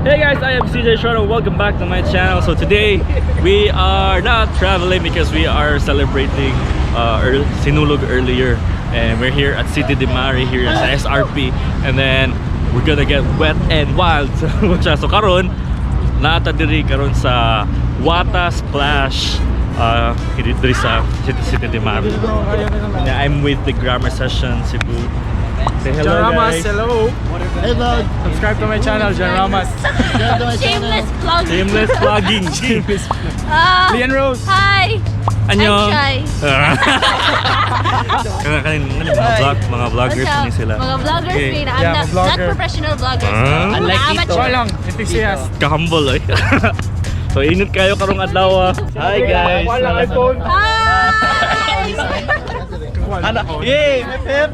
Hey guys, I am City de Estrada. Welcome back to my channel. So today we are not traveling because we are celebrating Sinulog earlier, and we're here at City de Mare here in SRP, and then we're gonna get wet and wild. So karon nata diri karon sa Whattasplash diri sa City de Mare. I'm with the Grammer Session Cebu. Say hello, guys. Hello. Hey vlog. Subscribe to my channel, John Ramas. Shameless vlogging. Shameless vlogging. Lian Rose. Hi. Annyeong. I'm shy. mga vloggers ni sila. Mga vloggers Okay. rin. Yeah, I'm not vlogger. professional vloggers. Unlike I'm Tito. Siya lang, enthusiast. Kahambol eh. So init kayo karong adlaw. Hi guys. Wala iPhone. Hi. Yay! May pep!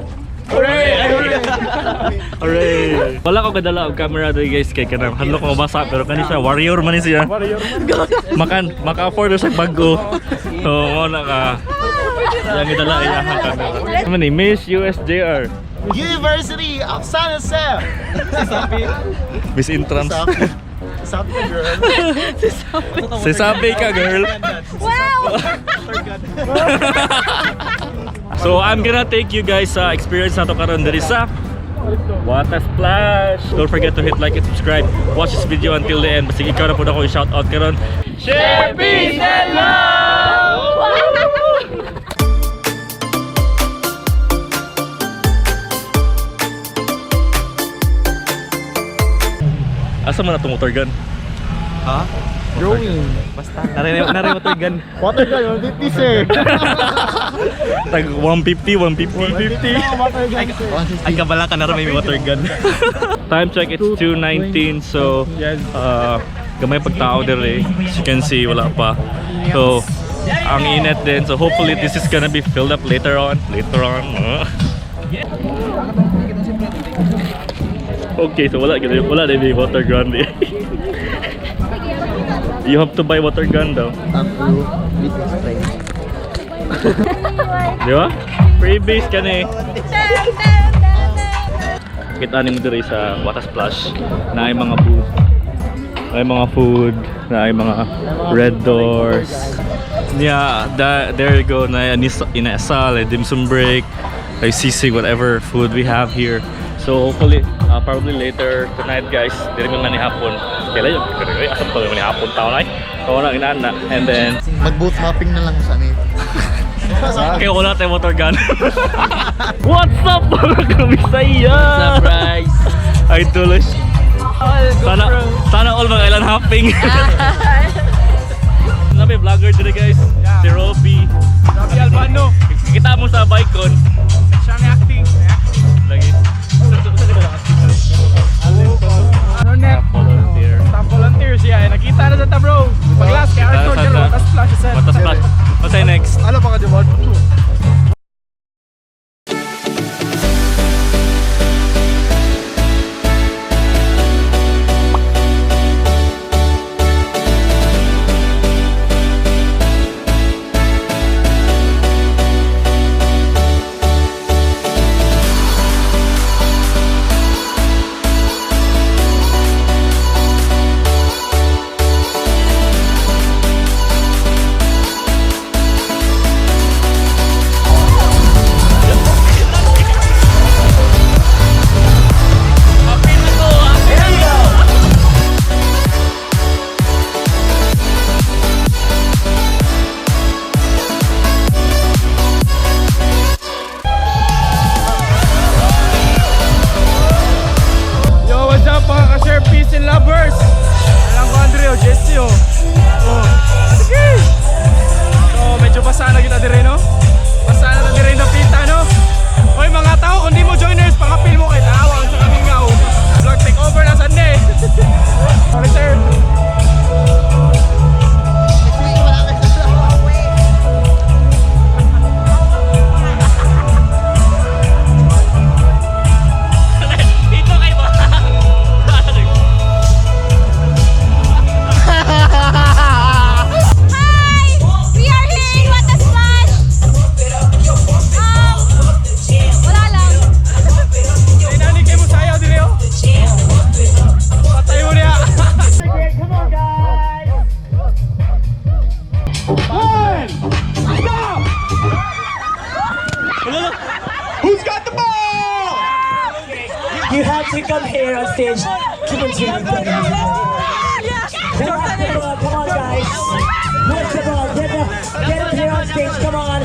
Hooray! Wala ko kadala og camera dito guys kay kanang hadlok ko mabasa pero kani siya warrior man ni siya. Maka-afford sa bago. So mo na ka. Lang gidala iya ang camera. Ano ni Miss USJR? University of San Jose! Miss Intrams. Sabi ka girl. Sasabi ka girl. Wow. So I'm gonna take you guys sa experience nato karon diri sa Whattasplash. Don't forget to hit like and subscribe. Watch this video until the end. Basta ikaw na po na ko i-shout out karon. Share, peace, and love! Asa man na itong motor gun? Ha? Drawing. Basta. Nari motor gun. Water gun, 150 sir. Tag 150, 150. Ay kabala ka na rin may motor gun. Time check, it's 2:19. So gamay pagtao dire. As you can see, wala pa. So ang init din. So hopefully this is gonna be filled up later on. Okay, so wala na may water gun. You have to buy water gun daw. Di ba? Freebies ka na eh. Kita mo diri sa Whattasplash na ay mga booth, na ay mga food, na ay mga red doors. Yeah, there you go. Na inasal, dim sum break, ay sisig, whatever food we have here. So hopefully, probably later tonight guys, diri man ni hapon. Kailan yung asap pa man ni hapon taon ay. So na inana, and then Mag-booth mapping na lang sa amin. okay, wala tayong motor gun. What's up mga kabisaya? Surprise! Idolish. Sana all mga ilan hopping. Nabi vlogger dito guys. Si Robby. Sabi Albano. Kita mo sa bike-con. Siya may acting. Lagi. Ano net? Volunteer. Top volunteer siya. Nakita na sa ta bro. Pag-last kay Arthur Sa- Jero. sa- Whattasplash set. Whattasplash. What's next? Ano pa ka di ba? Peace and lovers! Alam ko Andreo, Jessio. Sige! So medyo basa na kita dire no? Basa na dire na pita no? Hoy mga tao, kung di mo joiners, pakapil mo kay tawag sa kaming ngaw. Vlog take over na Sunday. Sorry sir. Come on, guys. What's the ball? Get up here on stage. Come on.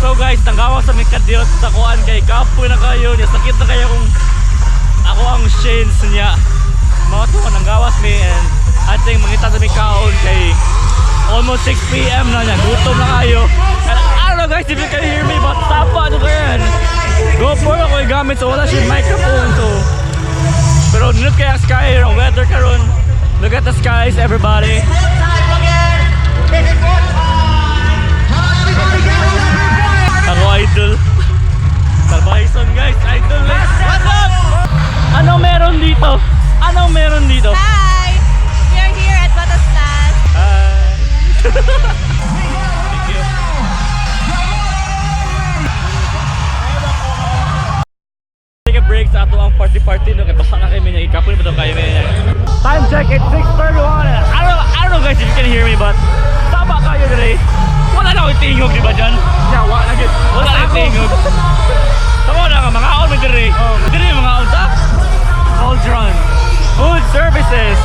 So guys, tanggawa sa may kadiyot sa kuan kay kapoy na kayo niya. Sakit na kayo kung ako ang shins niya. Mga to nanggawas me and ating mangita sa may kaon kay almost 6 PM na niya. Gutom na kayo. And I don't know guys if you can hear me but tapa ano kayan. GoPro ako yung gamit so wala siya microphone so. Pero look kaya sky yung weather karon. Look at the skies everybody. Ako idol. Salvation guys, idol guys. What's up? Anong meron dito? Anong meron dito? Hi! We are here at Whattasplash. Hi. Thank you. Take a break sa ato ang party no kay basa na kay niya ikapon mo to kay niya. Time check it's 6:31. I don't know guys if you can hear me but tama kayo today. Wala na akong tingog di ba dyan? Yeah, wala na gid. Wala na akong tingog. Tama na ka mga on mo dire. Dire mga on ta. Cultural. Food services.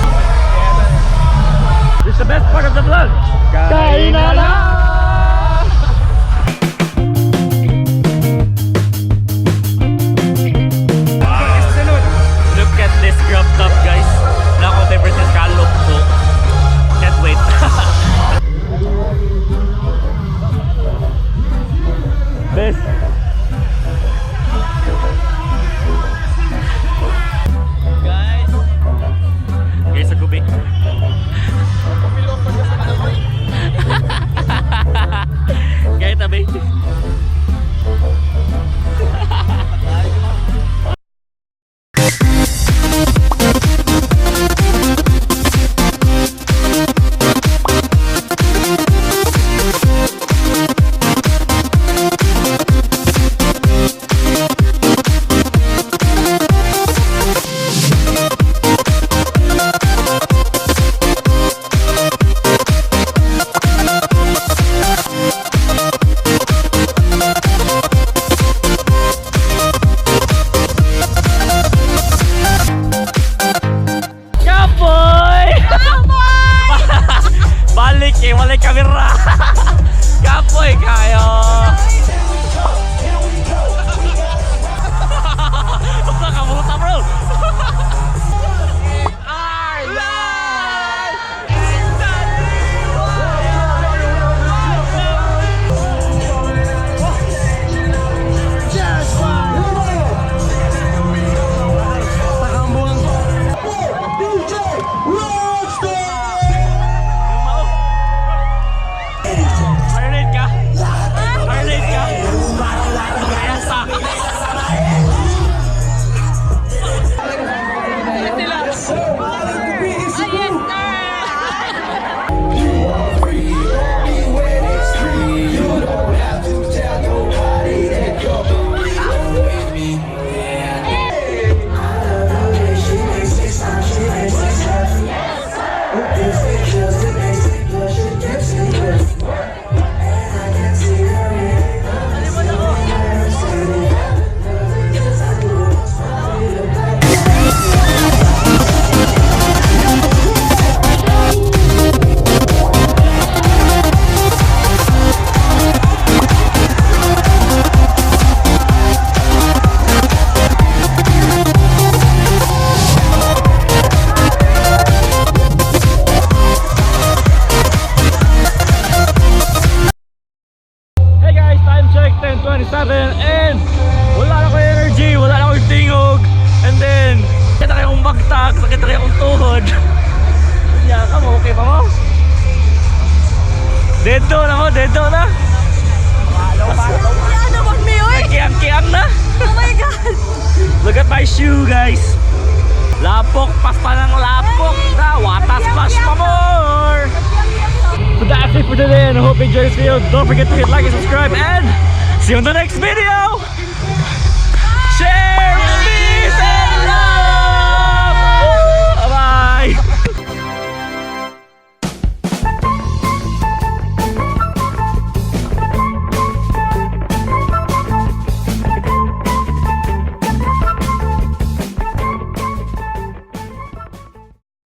This is the best part of the vlog. Kain na lang! Look at this crop top guys. Na ako favorite na scallop so can't wait. Best. Guys. Guys sa gubi. Guys tabi. Walay kamera. Kapoy kayo. Basta kamuta bro. Marinate ka? tuhod. Kaya ka mo, okay pa mo? Dito na mo, dito na. Ano bang may oy? Kiyang-kiyang na. Oh my God! Look at my shoe, guys. Lapok, pasta ng lapok na. Whattasplash pa more. So that's it for today, and I hope you enjoyed this video. Don't forget to hit like and subscribe, and see you on the next video. Share.